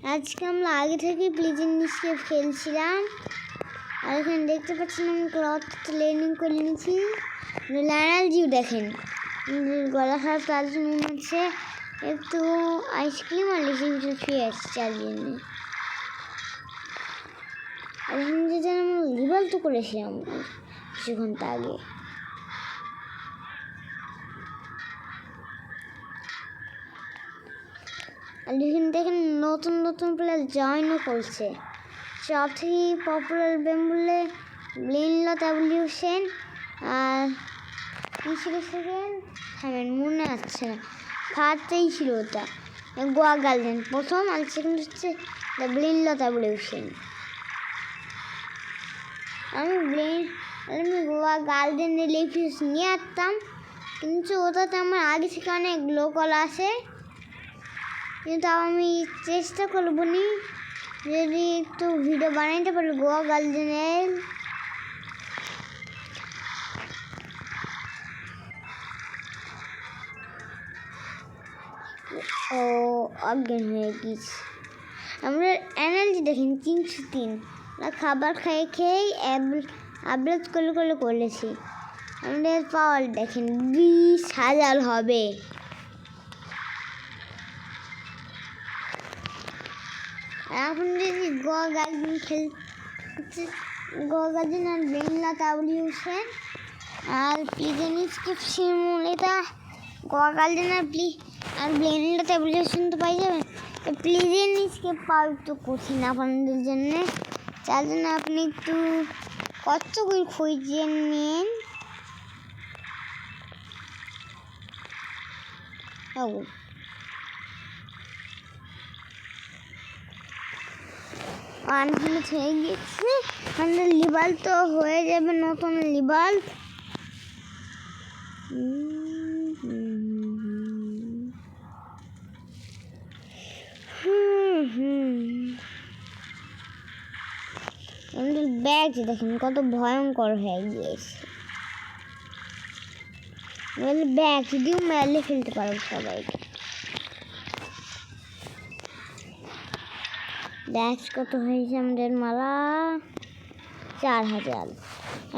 আজকে আমরা আগে থেকে প্লিজেন নিচে খেলছিলাম। আর এখানে দেখতে পাচ্ছেন আমি ক্লথ ট্রেনিং করে নিয়েছি। লাইনালজিও দেখেন গলা খারাপ, তার জন্য হচ্ছে একটু আইসক্রিম আর লিচি ভিতরে খেয়ে আসছি চার জন্য। আর এখানে যে আমরা লিভাল তো করেছিলাম কিছু ঘন্টা আগে। আর এখানে দেখেন নতুন নতুন প্লেয়ার জয়েনও করছে। সব থেকে পপুলার বেম্বুলে ব্লিনলথ এভলিউশন আর কি ছিল সেকেন্ড হ্যাঁ মনে আসছে না, ফার্স্টেই ছিল ওটা গোয়া গার্ডেন প্রথম, আর সেকেন্ড হচ্ছে ব্লিনলথ এভলিউশন। আমি গোয়া গার্ডেনের লেফিউস নিয়ে আসতাম, কিন্তু ওটাতে আমার আগে থেকে অনেক লোকাল আসে, কিন্তু আমি চেষ্টা করবো নি যদি একটু ভিডিও বানাইতে পারি গোয়া গার্ডেনের। ও অজ্ঞান হয়ে গেছি। আমরা এনার্জি দেখেন 303, খাবার খেয়ে খেয়েই অ্যাভারেজ করে করেছি। আমাদের পাওয়ার দেখেন 20,000 হবে। এখন যদি গোয়া গার্ডেন খেলতে গোয়া গার্ডেন আর ব্লিনলথ এভলিউশন আর প্লিজেন স্কেপ এটা গোয়া গার্ডেন আর ব্লিনলথ এভলিউশন তো পাই যাবেন। প্লিজেন স্কেপ পাওয়া একটু কঠিন আপনাদের জন্য, তার জন্য আপনি একটু কষ্ট করে খুঁজে নিন। আনফিনিশ হয়ে গেছে, আমাদের লিবাল তো হয়ে যাবে নতুন লিবাল। আমাদের ব্যাগ দেখেন কত ভয়ঙ্কর হয়ে গিয়েছে। ব্যাগ যদিও মেলে ফেলতে পারবো সবাইকে। ব্যাগ কত হয়েছে আমাদের মালা 4,000।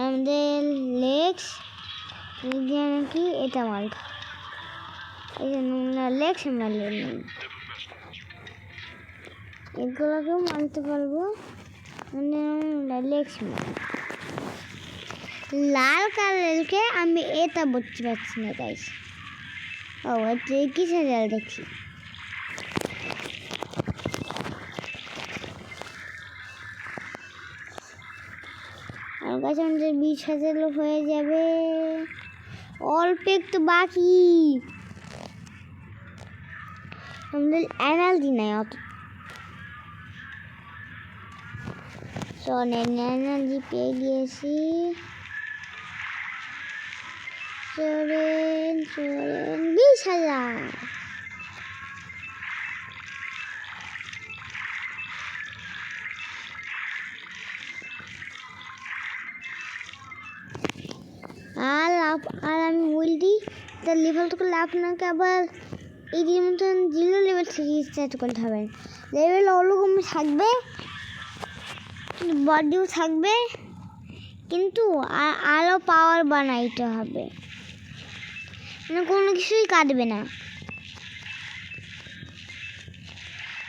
আমাদের লেগস নাকি এটা মাল এই জন্য লেগস মারলে এগুলোকেও মারতে পারবো। লেগস লাল কালারকে আমি এটা বুঝতে পারছি না গাইস। ও এটা কিসের জাল দেখছি। আমার কাছে আমাদের 20,000 হয়ে যাবে, অল্প একটু বাকি। আমাদের এনার্জি নাই অত, এনার্জি পেয়ে গিয়েছি। চলেন 20,000। আর আমি বলছি তার লেভেল তো করলে আপনাকে আবার এই যে মতন 0 লেভেল থেকে স্টার্ট করতে হবে। লেভেল ওরকম থাকবে, বডিও থাকবে, কিন্তু আরও পাওয়ার বানাইতে হবে, মানে কোনো কিছুই কাটবে না।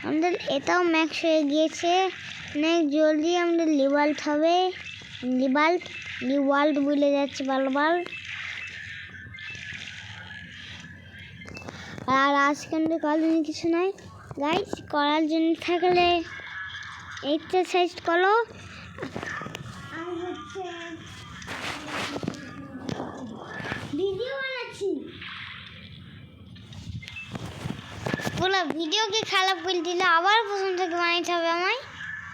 আমাদের এটাও ম্যাক্স হয়ে গিয়েছে, অনেক জলদি আমাদের লিওয়াল্ড হবে। লিওয়াল্ড বলে যাচ্ছে বারবার। আর আজকে আমাদের করার জন্য কিছু নাই গাইস, করার জন্য থাকলে এক্সারসাইজ করো। ভিডিও বানাচ্ছি, পুরো ভিডিওকে খারাপ করে দিলে আবার প্রথম থেকে বানাইতে হবে আমায়।